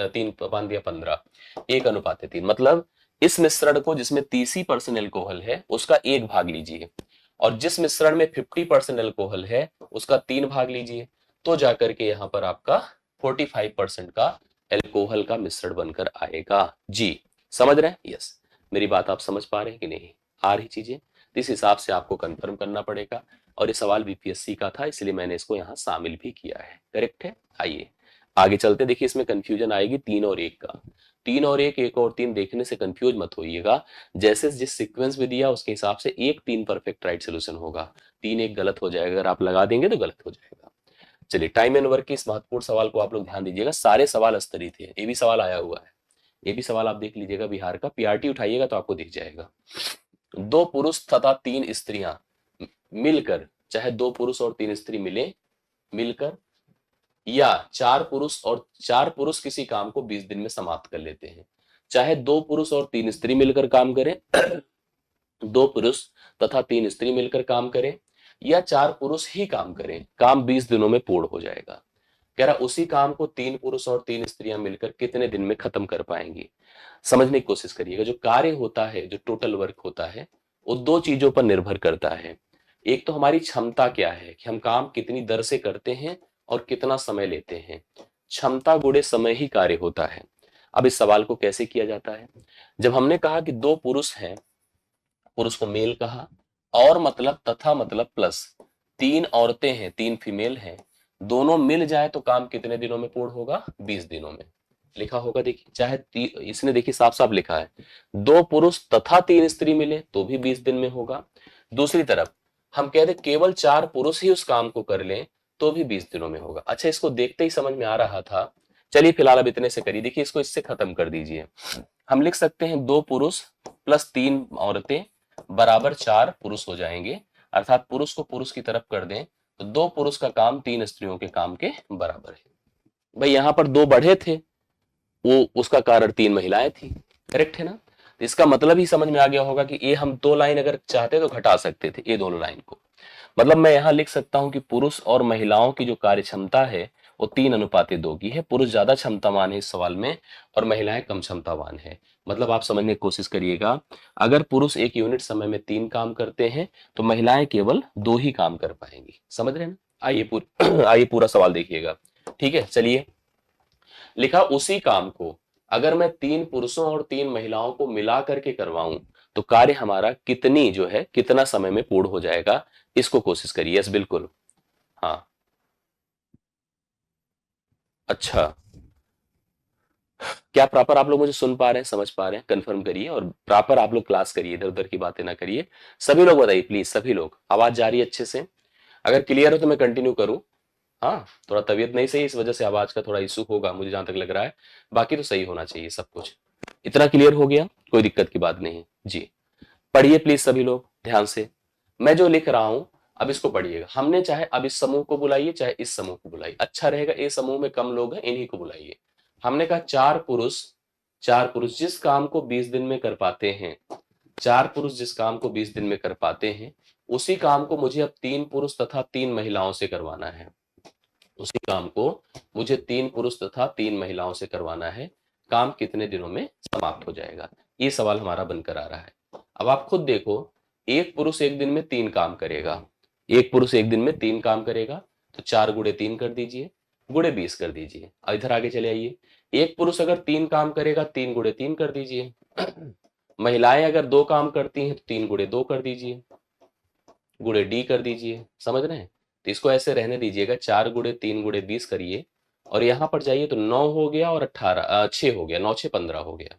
3 5 दिया 15, 1:3। मतलब इस मिश्रण को जिसमें 30% एल्कोहल है उसका 1 भाग लीजिए, और जिस मिश्रण में 50% एल्कोहल है उसका 3 भाग लीजिए, तो जाकर के यहां पर आपका 45% का एल्कोहल का मिश्रण बनकर आएगा। जी समझ रहे हैं? यस। मेरी बात आप समझ पा रहे हैं कि नहीं? आ रही चीजें? इस हिसाब से आपको कंफर्म करना पड़ेगा, और ये सवाल बीपीएससी का था इसलिए मैंने इसको यहाँ शामिल भी किया है। करेक्ट है? आइए आगे चलते। देखिए इसमें कंफ्यूजन आएगी 3 और 1 का। 3 और 1, 1 और 3 देखने से कंफ्यूज मत होइएगा। जैसे जिस सीक्वेंस में दिया उसके हिसाब से 1 3 परफेक्ट राइट सोल्यूशन होगा, 3 1 गलत हो जाएगा। अगर आप लगा देंगे तो गलत हो जाएगा। चलिए टाइम एंड वर्क के इस महत्वपूर्ण सवाल को आप लोग ध्यान दीजिएगा। सारे सवाल स्तरित है, ये भी सवाल आया हुआ है, ये भी सवाल आप देख लीजिएगा बिहार का। पीआरटी उठाइएगा तो आपको दिख जाएगा। 2 पुरुष तथा 3 स्त्रियां मिलकर, चाहे 2 पुरुष और 3 स्त्री मिलकर, या 4 पुरुष किसी काम को 20 दिन में समाप्त कर लेते हैं। चाहे 2 पुरुष और 3 स्त्री मिलकर काम करें 2 पुरुष तथा 3 स्त्री मिलकर काम करें, या 4 पुरुष ही काम करें, काम 20 दिनों में पूर्ण हो जाएगा। कह रहा उसी काम को 3 पुरुष और 3 स्त्रियां मिलकर कितने दिन में खत्म कर पाएंगी। समझने की कोशिश करिएगा। जो कार्य होता है, जो टोटल वर्क होता है, वो 2 चीजों पर निर्भर करता है। एक तो हमारी क्षमता क्या है कि हम काम कितनी दर से करते हैं और कितना समय लेते हैं। क्षमता गुणे समय ही कार्य होता है। अब इस सवाल को कैसे किया जाता है? जब हमने कहा कि 2 पुरुष हैं, पुरुष को मेल कहा, और मतलब तथा मतलब प्लस 3 औरतें हैं, 3 फीमेल हैं, दोनों मिल जाए तो काम कितने दिनों में पूर्ण होगा? 20 दिनों में। लिखा होगा देखिए, चाहे इसने देखिए साफ साफ लिखा है 2 पुरुष तथा 3 स्त्री मिले तो भी 20 दिन में होगा। दूसरी तरफ हम कह दे केवल 4 पुरुष ही उस काम को कर लें तो भी 20 दिनों में होगा। अच्छा, इसको देखते ही समझ में आ रहा था। चलिए फिलहाल अब इतने से करिए। देखिए इसको इससे खत्म कर दीजिए। हम लिख सकते हैं 2 पुरुष प्लस 3 औरतें बराबर 4 पुरुष हो जाएंगे, अर्थात पुरुष को पुरुष की तरफ कर दें तो 2 पुरुष का काम 3 स्त्रियों के काम के बराबर है। भाई यहां पर 2 बढ़े थे, वो उसका कारण 3 महिलाएं थी। करेक्ट है ना? तो इसका मतलब ही समझ में आ गया होगा कि ये हम 2 लाइन अगर चाहते तो घटा सकते थे, ये दोनों लाइन को। मतलब मैं यहां लिख सकता हूं कि पुरुष और महिलाओं की जो कार्य क्षमता है वो 3:2 की है। पुरुष ज्यादा क्षमतावान है इस सवाल में और महिलाएं कम क्षमतावान है। मतलब आप समझने की कोशिश करिएगा, अगर पुरुष 1 यूनिट समय में 3 काम करते हैं तो महिलाएं केवल 2 ही काम कर पाएंगी। समझ रहे हैं ना? आइए पूरा सवाल देखिएगा। ठीक है, चलिए। लिखा उसी काम को अगर मैं 3 पुरुषों और 3 महिलाओं को मिला करके करवाऊं तो कार्य हमारा कितनी जो है कितना समय में पूर्ण हो जाएगा, इसको कोशिश करिए। यस बिल्कुल। हाँ, अच्छा, क्या प्रॉपर आप लोग मुझे सुन पा रहे हैं, समझ पा रहे हैं? कंफर्म करिए और प्रॉपर आप लोग क्लास करिए, इधर उधर की बातें ना करिए। सभी लोग बताइए प्लीज, सभी लोग। आवाज जा रही है अच्छे से? अगर क्लियर हो तो मैं कंटिन्यू करूं। हाँ, थोड़ा तबीयत नहीं सही, इस वजह से आवाज का थोड़ा इशू होगा मुझे जहां तक लग रहा है। बाकी तो सही होना चाहिए सब कुछ। इतना क्लियर हो गया? कोई दिक्कत की बात नहीं जी। पढ़िए प्लीज सभी लोग ध्यान से। मैं जो लिख रहा हूं अब इसको पढ़िएगा। हमने चाहे अब इस समूह को बुलाइए चाहे इस समूह को बुलाइए, अच्छा रहेगा। ए समूह में कम लोग हैं, इन्हीं को बुलाइए। हमने कहा 4 पुरुष जिस काम को 20 दिन में कर पाते हैं, 4 पुरुष जिस काम को 20 दिन में कर पाते हैं, उसी काम को मुझे अब 3 पुरुष तथा 3 महिलाओं से करवाना है। उसी काम को मुझे 3 पुरुष तथा 3 महिलाओं से करवाना है। काम कितने दिनों में समाप्त हो जाएगा? ये सवाल हमारा बनकर आ रहा है। अब आप खुद देखो, 1 पुरुष 1 दिन में 3 काम करेगा। 1 पुरुष 1 दिन में 3 काम करेगा तो 4 गुणे 3 कर दीजिए, गुणे 20 कर दीजिए। और इधर आगे चले आइए, 1 पुरुष अगर 3 काम करेगा 3 गुणे 3 कर दीजिए। महिलाएं अगर 2 काम करती हैं तो 3 गुणे 2 कर दीजिए, गुणे डी कर दीजिए। समझ रहे हैं? तो इसको ऐसे रहने दीजिएगा, 4 गुणे 3 गुणे 20 करिए और यहां पर जाइए तो 9 हो गया और 6 हो गया, 9 6 15 हो गया।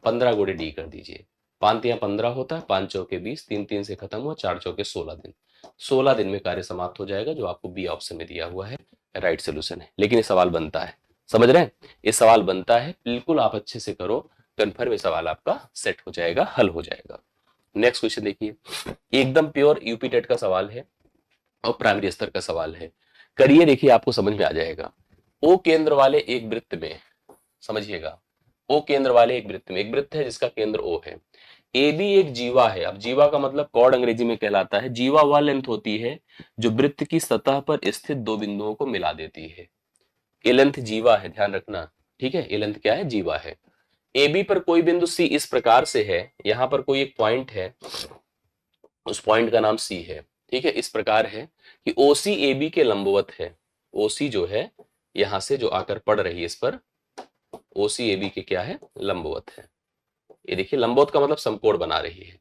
15 गुणे डी कर दीजिए। 5 या 15 होता है, 5 चौके 20, 3 3 से खत्म हुआ, 4 चौके 16 दिन। 16 दिन में कार्य समाप्त हो जाएगा, जो आपको बी ऑप्शन में दिया हुआ है राइट सोल्यूशन है। लेकिन ये सवाल बनता है, समझ रहे हैं? ये सवाल बनता है, बिल्कुल आप अच्छे से करो, कन्फर्म ये सवाल आपका सेट हो जाएगा, हल हो जाएगा। नेक्स्ट क्वेश्चन देखिए, एकदम प्योर यूपी टेट का सवाल है और प्राइमरी स्तर का सवाल है। करिए, देखिए आपको समझ में आ जाएगा। ओ केंद्र वाले एक वृत्त में, समझिएगा, ओ केंद्र वाले एक वृत्त में, एक वृत्त है जिसका केंद्र ओ है। ए बी एक जीवा है। अब जीवा का मतलब कॉर्ड अंग्रेजी में कहलाता है। जीवा वह लेंथ होती है जो वृत्त की सतह पर स्थित 2 बिंदुओं को मिला देती है। ए लेंथ जीवा है, ध्यान रखना। ठीक है, ए लेंथ क्या है? जीवा है। ए बी पर कोई बिंदु सी इस प्रकार से है, यहां पर कोई एक पॉइंट है, उस पॉइंट का नाम सी है, ठीक है, इस प्रकार है कि ओ सी ए बी के लंबवत है। ओ सी जो है यहां से जो आकर पड़ रही है इस पर, ओ सी ए बी के क्या है, लंबवत है। ये देखिए लंबवत का मतलब समकोण बना रही है।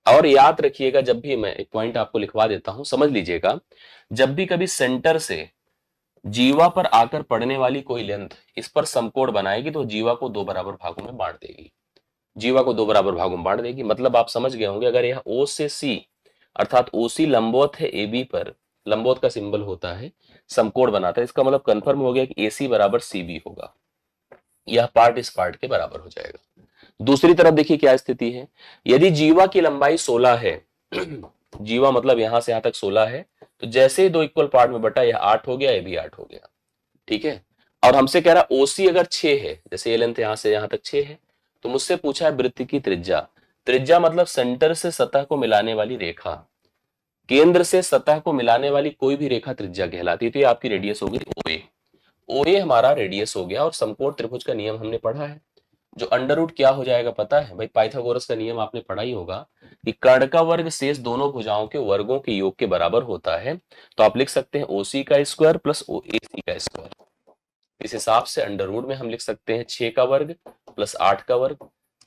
और याद रखिएगा, जब भी मैं एक पॉइंट आपको लिखवा देता हूं, समझ लीजिएगा, जब भी कभी सेंटर से जीवा पर आकर पड़ने वाली कोई लेंथ इस पर समकोण बनाएगी तो जीवा को दो बराबर भागों में बांट देगी। जीवा को दो बराबर भागों में बांट देगी, मतलब आप समझ गए होंगे, अगर यह ओ से सी अर्थात ओ सी लंबवत है ए बी पर, लंबवत का सिंबल होता है, समकोण बनाता है, इसका मतलब कंफर्म हो गया कि ए सी बराबर सी बी होगा। यह पार्ट इस पार्ट के बराबर हो जाएगा। दूसरी तरफ देखिए क्या स्थिति है, यदि जीवा की लंबाई 16 है जीवा मतलब यहां से यहां तक 16 है, तो जैसे ही दो इक्वल पार्ट में बटा, यह 8 हो गया, ये भी 8 हो गया, ठीक है। और हमसे कह रहा ओसी अगर 6 है, जैसे ये लेंथ यहां से यहां तक 6 है, तो मुझसे पूछा है वृत्त की त्रिज्या। त्रिज्या मतलब सेंटर से सतह को मिलाने वाली रेखा, केंद्र से सतह को मिलाने वाली कोई भी रेखा त्रिज्या कहलाती है। तो ये आपकी रेडियस हो गई ओए। ओए हमारा रेडियस हो गया। और समकोण त्रिभुज का नियम हमने पढ़ा है, जो अंडर रूट क्या हो जाएगा पता है भाई, पाइथागोरस का नियम आपने पढ़ा ही होगा कि कर्ण का वर्ग शेष दोनों भुजाओं के वर्गों के योग के बराबर होता है। तो आप लिख सकते हैं ओसी का स्क्वायर प्लस ओ ए सी का स्क्वायर। इस हिसाब से अंडर रूट में हम लिख सकते हैं 6 का वर्ग प्लस 8 का वर्ग,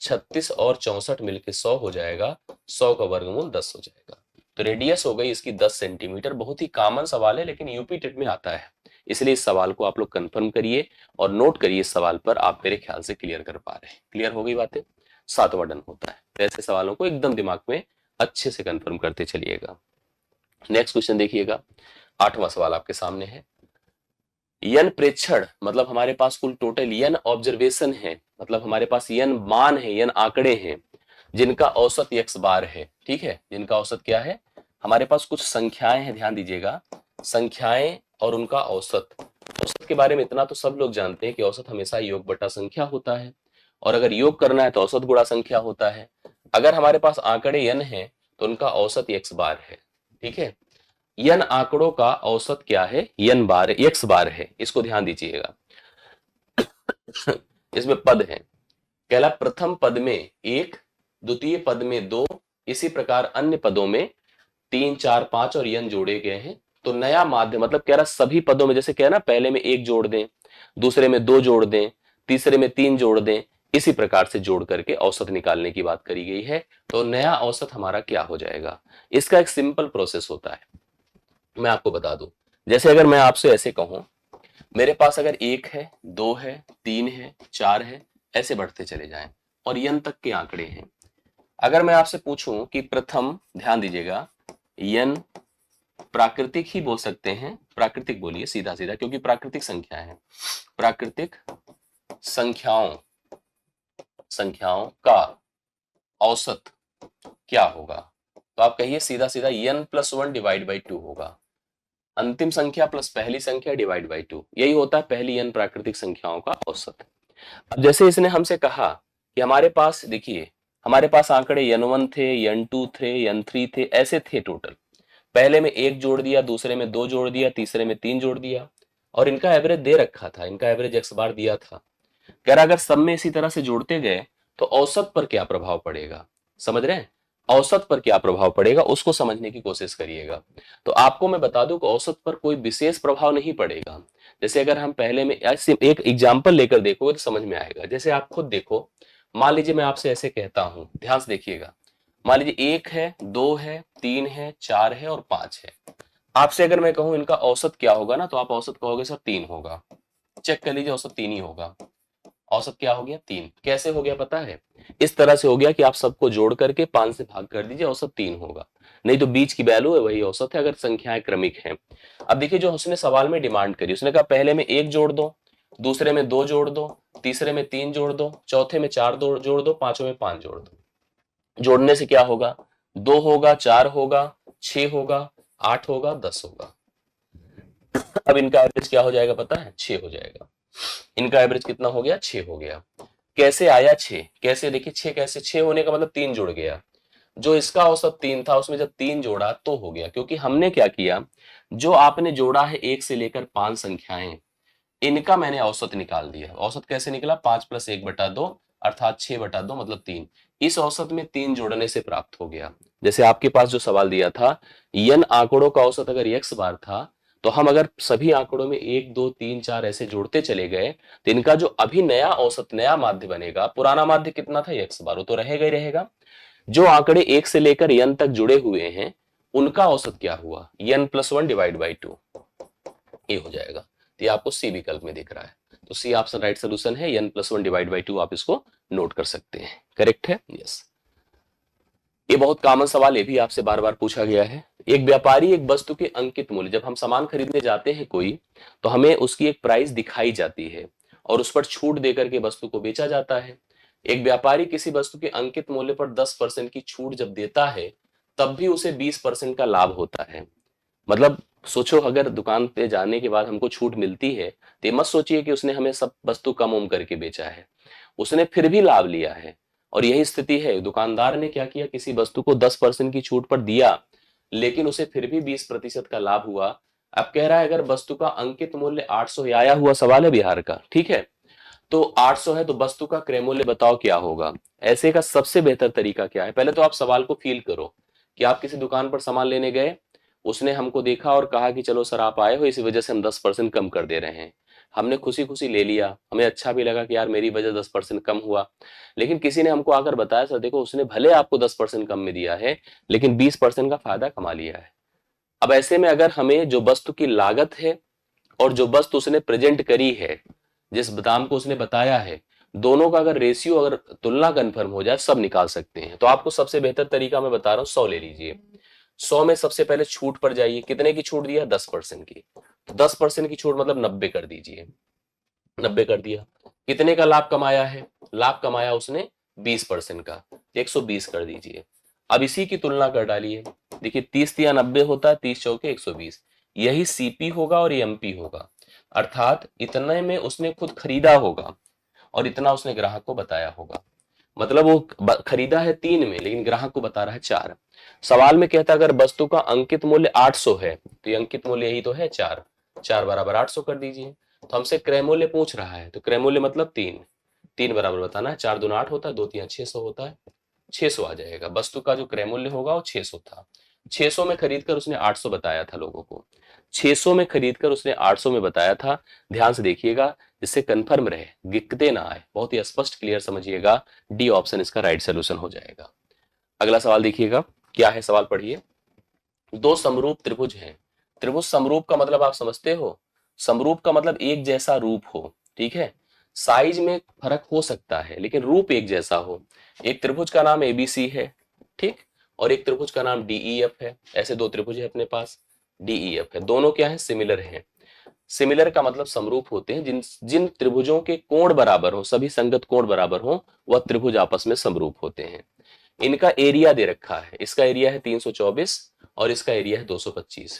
36 और 64 मिलके 100 हो जाएगा, 100 का वर्गमूल 10 हो जाएगा। तो रेडियस हो गई इसकी 10 सेंटीमीटर। बहुत ही कॉमन सवाल है लेकिन यूपी टेट में आता है, इसलिए इस सवाल को आप लोग कंफर्म करिए और नोट करिए। इस सवाल पर आप मेरे ख्याल से क्लियर कर पा रहे हैं। क्लियर हो गई बातें, सातवां डन होता है। तो ऐसे सवालों को एकदम दिमाग में अच्छे से कंफर्म करते चलिएगा। नेक्स्ट क्वेश्चन देखिएगा, 8वां सवाल आपके सामने है। यन प्रेक्षण मतलब हमारे पास कुल टोटल यन ऑब्जर्वेशन है, मतलब हमारे पास यन मान है, यन आंकड़े हैं, जिनका औसत x बार है, ठीक है। जिनका औसत क्या है, हमारे पास कुछ संख्याएं हैं, ध्यान दीजिएगा, संख्याएं और उनका औसत। औसत के बारे में इतना तो सब लोग जानते हैं कि औसत हमेशा योग बटा संख्या होता है, और अगर योग करना है तो औसत गुणा संख्या होता है। अगर हमारे पास आंकड़े यन है तो उनका औसत x बार है, ठीक है। यन आंकड़ों का औसत क्या है, यन बार x बार है, इसको ध्यान दीजिएगा। इसमें पद है, कहला प्रथम पद में 1, द्वितीय पद में 2, इसी प्रकार अन्य पदों में 3, 4, 5 और यन जोड़े गए हैं। तो नया माध्य मतलब कह रहा सभी पदों में, जैसे कह ना पहले में 1 जोड़ दें, दूसरे में 2 जोड़ दें, तीसरे में 3 जोड़ दें, इसी प्रकार से जोड़ करके औसत निकालने की बात करी गई है। तो नया औसत हमारा क्या हो जाएगा, इसका एक सिंपल प्रोसेस होता है, मैं आपको बता दूं। जैसे अगर मैं आपसे ऐसे कहूं, मेरे पास अगर 1 है, 2 है, 3 है, 4 है, ऐसे बढ़ते चले जाएं और यन तक के आंकड़े हैं। अगर मैं आपसे पूछूं कि प्रथम, ध्यान दीजिएगा, यन प्राकृतिक ही बोल सकते हैं, प्राकृतिक बोलिए सीधा सीधा, क्योंकि प्राकृतिक संख्या है। प्राकृतिक संख्याओं संख्याओं का औसत क्या होगा, तो आप कहिए सीधा सीधा n+1 डिवाइड बाई 2 होगा। अंतिम संख्या प्लस पहली संख्या डिवाइड बाई 2, यही होता है पहली n प्राकृतिक संख्याओं का औसत। अब जैसे इसने हमसे कहा कि हमारे पास देखिए, हमारे पास आंकड़े n1 थे, n2 थे, n3 थे, ऐसे थे टोटल। पहले में 1 जोड़ दिया, दूसरे में 2 जोड़ दिया, तीसरे में 3 जोड़ दिया, और इनका एवरेज दे रखा था, इनका एवरेज x बार दिया था। कह रहा अगर सब में इसी तरह से जोड़ते गए तो औसत पर क्या प्रभाव पड़ेगा, समझ रहे हैं, औसत पर क्या प्रभाव पड़ेगा उसको समझने की कोशिश करिएगा। तो आपको मैं बता दूं कि औसत पर कोई विशेष प्रभाव नहीं पड़ेगा। जैसे अगर हम पहले में ऐसे एक एग्जांपल लेकर देखोगे तो समझ में आएगा। जैसे आप खुद देखो, मान लीजिए मैं आपसे ऐसे कहता हूं, ध्यान से देखिएगा, मान लीजिए 1 है, 2 है, 3 है, 4 है और 5 है। आपसे अगर मैं कहूं इनका औसत क्या होगा ना, तो आप औसत कहोगे सर 3 होगा। चेक कर लीजिए, औसत 3 ही होगा। औसत क्या हो गया, 3। कैसे हो गया पता है, इस तरह से हो गया कि आप सबको जोड़ करके 5 से भाग कर दीजिए, औसत 3 होगा। नहीं तो बीच की वैल्यू है वही औसत है, अगर संख्याएं क्रमिक हैं। अब देखिए जो उसने सवाल में डिमांड करी, उसने कहा पहले में 1 जोड़ दो, दूसरे में 2 जोड़ दो, तीसरे में 3 जोड़ दो, चौथे में 4 जोड़ दो, पांचवें में 5 जोड़ दो। जोड़ने से क्या होगा, 2 होगा, 4 होगा, 6 होगा, 8 होगा, 10 होगा। अब इनका एवरेज क्या हो जाएगा पता है, 6 हो जाएगा। इनका एवरेज कितना हो गया, 6 हो गया। कैसे आया 6, कैसे देखिए 6 कैसे, 6 होने का मतलब 3 जुड़ गया। जो इसका औसत 3 था उसमें जब 3 जोड़ा तो हो गया, क्योंकि हमने क्या किया, जो आपने जोड़ा है 1 से लेकर 5 संख्याएं, इनका मैंने औसत निकाल दिया। औसत कैसे निकला, 5 + 1/2, अर्थात 6/2 मतलब 3। इस औसत में 3 जोड़ने से प्राप्त हो गया। जैसे आपके पास जो सवाल दिया था, n आंकड़ों का औसत अगर x बार था, तो हम अगर सभी आंकड़ों में 1 2 3 4 ऐसे जोड़ते चले गए, तो इनका जो अभी नया औसत, नया माध्य बनेगा, पुराना माध्य कितना था x बार, वो तो रहेगा ही रहेगा। जो आंकड़े 1 से लेकर n तक जुड़े हुए हैं, उनका औसत क्या हुआ, n+1 डिवाइड बाई 2, ये हो जाएगा। तो ये आपको सी विकल्प में दिख रहा है, तो सी ऑप्शन राइट सोल्यूशन है। n+1 डिवाइड बाई 2 आप इसको नोट कर सकते हैं, करेक्ट है, यस। ये बहुत कॉमन सवाल, ये भी आपसे बार बार पूछा गया है। एक व्यापारी एक वस्तु के अंकित मूल्य, जब हम सामान खरीदने जाते हैं कोई, तो हमें उसकी एक प्राइस दिखाई जाती है और उस पर छूट देकर के वस्तु को बेचा जाता है। एक व्यापारी किसी वस्तु के अंकित मूल्य पर 10% की छूट जब देता है, तब भी उसे 20% का लाभ होता है। मतलब सोचो, अगर दुकान पे जाने के बाद हमको छूट मिलती है, तो ये मत सोचिए कि उसने हमें सब वस्तु कम उम करके बेचा है, उसने फिर भी लाभ लिया है। और यही स्थिति है, दुकानदार ने क्या किया, किसी वस्तु को 10% की छूट पर दिया, लेकिन उसे फिर भी 20% का लाभ हुआ। अब कह रहा है अगर वस्तु का अंकित मूल्य 800, आया हुआ सवाल है बिहार का, ठीक है, तो 800 है, तो वस्तु का क्रय मूल्य बताओ क्या होगा। ऐसे का सबसे बेहतर तरीका क्या है, पहले तो आप सवाल को फील करो कि आप किसी दुकान पर सामान लेने गए, उसने हमको देखा और कहा कि चलो सर आप आए हो, इसी वजह से हम 10% कम कर दे रहे हैं। हमने खुशी खुशी ले लिया, हमें अच्छा भी लगा कि यार मेरी वजह 10% कम हुआ। लेकिन किसी ने हमको आकर बताया, सर देखो उसने भले आपको 10% कम में दिया है, लेकिन 20% का फायदा कमा लिया है। अब ऐसे में अगर हमें जो वस्तु की लागत है और जो वस्तु उसने प्रेजेंट करी है, जिस दाम को उसने बताया है, दोनों का अगर रेशियो, अगर तुलना कंफर्म हो जाए, सब निकाल सकते हैं। तो आपको सबसे बेहतर तरीका मैं बता रहा हूं, 100 ले लीजिए। 100 में सबसे पहले छूट पर जाइए, कितने की छूट दिया, 10% की, तो 10% की छूट मतलब 90 कर दीजिए। 90 कर दिया, कितने का लाभ कमाया है, लाभ कमाया उसने 20% का, 120 कर दीजिए। अब इसी की तुलना कर डालिए, देखिए 30 या 90 होता है, 30 चौके 120, यही सीपी होगा और एमपी होगा। अर्थात इतने में उसने खुद खरीदा होगा और इतना उसने ग्राहक को बताया होगा। मतलब वो खरीदा है 3 में, लेकिन ग्राहक को बता रहा है 4। सवाल में कहता अगर वस्तु का अंकित मूल्य 800 है, तो ये अंकित मूल्य यही तो है 4, 4 बराबर 800 कर दीजिए। तो हमसे क्रय मूल्य पूछ रहा है, तो क्रय मूल्य मतलब 3, 3 बराबर बताना है, 4 दूना 8 होता है, 2 3 600 होता है, 600 आ जाएगा। वस्तु का जो क्रय मूल्य होगा वो 600 था। 600 में खरीद कर उसने 800 बताया था लोगों को, 600 में खरीद कर उसने 800 में बताया था। ध्यान से देखिएगा, जिससे कंफर्म रहे, दिक्कतें ना आए, बहुत ही स्पष्ट क्लियर समझिएगा, डी ऑप्शन इसका राइट सोल्यूशन हो जाएगा। अगला सवाल देखिएगा, क्या है सवाल पढ़िए। दो समरूप त्रिभुज हैं। त्रिभुज समरूप का मतलब आप समझते हो, समरूप का मतलब एक जैसा रूप हो, ठीक है। साइज में फर्क हो सकता है, लेकिन रूप एक जैसा हो। एक त्रिभुज का नाम एबीसी है, ठीक, और एक त्रिभुज का नाम डीईएफ है। ऐसे दो त्रिभुज है अपने पास, डीईएफ है, दोनों क्या है, सिमिलर है। सिमिलर का मतलब समरूप होते हैं, जिन जिन त्रिभुजों के कोण बराबर हो, सभी संगत कोण बराबर हो, वह त्रिभुज आपस में समरूप होते हैं। इनका एरिया दे रखा है, इसका एरिया है 324 और इसका एरिया है 225।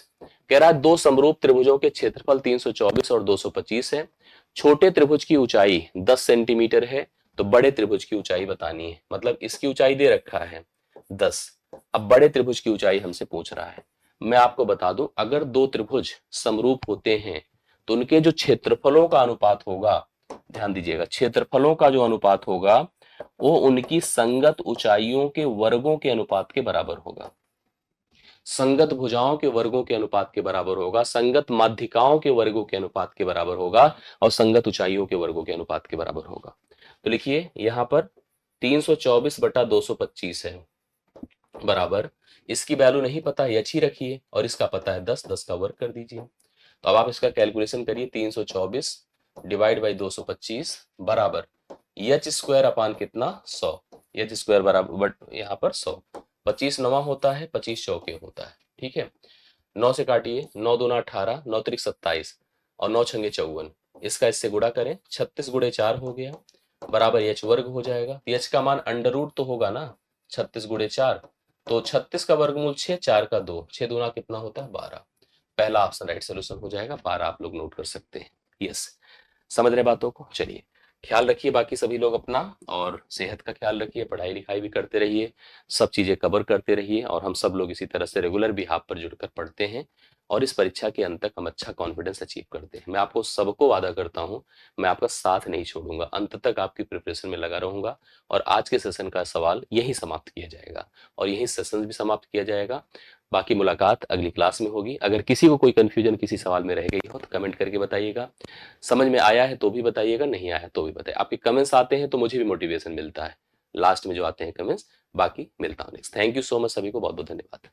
कह रहा है दो समरूप त्रिभुजों के क्षेत्रफल 324 और 225 है। छोटे त्रिभुज की ऊंचाई 10 सेंटीमीटर है, तो बड़े त्रिभुज की ऊंचाई बतानी है। मतलब इसकी ऊंचाई दे रखा है 10, अब बड़े त्रिभुज की ऊंचाई हमसे पूछ रहा है। मैं आपको बता दूं, अगर दो त्रिभुज समरूप होते हैं, तो उनके जो क्षेत्रफलों का अनुपात होगा, ध्यान दीजिएगा, क्षेत्रफलों का जो अनुपात होगा, वो उनकी संगत ऊंचाइयों के वर्गों के अनुपात के बराबर होगा। संगत भुजाओं के वर्गों के अनुपात के बराबर होगा, संगत माध्यिकाओं के वर्गों के अनुपात के बराबर होगा, और संगत ऊंचाइयों के वर्गों के अनुपात के बराबर होगा। तो लिखिए यहां पर 324/225 है बराबर, इसकी वैल्यू नहीं पता, एच ही रखिए, और इसका पता है 10, 10 का वर्ग कर दीजिए। तो अब आप इसका कैलकुलेशन करिए, 324 डिवाइड बाई 225 बराबर एच स्क्वायर अपान कितना, 100। एच स्क्वायर बराबर यहाँ पर 100, 25 नवा होता है, 25 चौके होता है, ठीक है। 9 से काटिए, 9 दूना 18, 9 त्रिक 27 और 9 छंगे 54। इसका इससे गुणा करें, 36 गुणे 4 हो गया, बराबर एच वर्ग हो जाएगा। एच का मान अंडर रूट तो होगा ना, 36 गुणे 4, तो 36 का वर्गमूल 6, 4 का 2, 6 दूना कितना होता है, 12। पहला ऑप्शन राइट सोल्यूशन हो जाएगा, 12 आप लोग नोट कर सकते हैं। यस, समझ रहे बातों को। चलिए, ख्याल रखिए बाकी सभी लोग अपना, और सेहत का ख्याल रखिए, पढ़ाई लिखाई भी करते रहिए, सब चीजें कवर करते रहिए, और हम सब लोग इसी तरह से रेगुलर बिहाफ पर जुड़कर पढ़ते हैं। और इस परीक्षा के अंत तक हम अच्छा कॉन्फिडेंस अचीव करते हैं। मैं आपको सबको वादा करता हूँ, मैं आपका साथ नहीं छोड़ूंगा, अंत तक आपकी प्रिपरेशन में लगा रहूंगा। और आज के सेशन का सवाल यही समाप्त किया जाएगा और यही सेशन भी समाप्त किया जाएगा। बाकी मुलाकात अगली क्लास में होगी। अगर किसी को कोई कंफ्यूजन किसी सवाल में रह गई हो तो कमेंट करके बताइएगा। समझ में आया है तो भी बताइएगा, नहीं आया है तो भी बताइए। आपके कमेंट्स आते हैं तो मुझे भी मोटिवेशन मिलता है, लास्ट में जो आते हैं कमेंट्स। बाकी मिलता हूँ next. Thank you so much, सभी को बहुत बहुत धन्यवाद।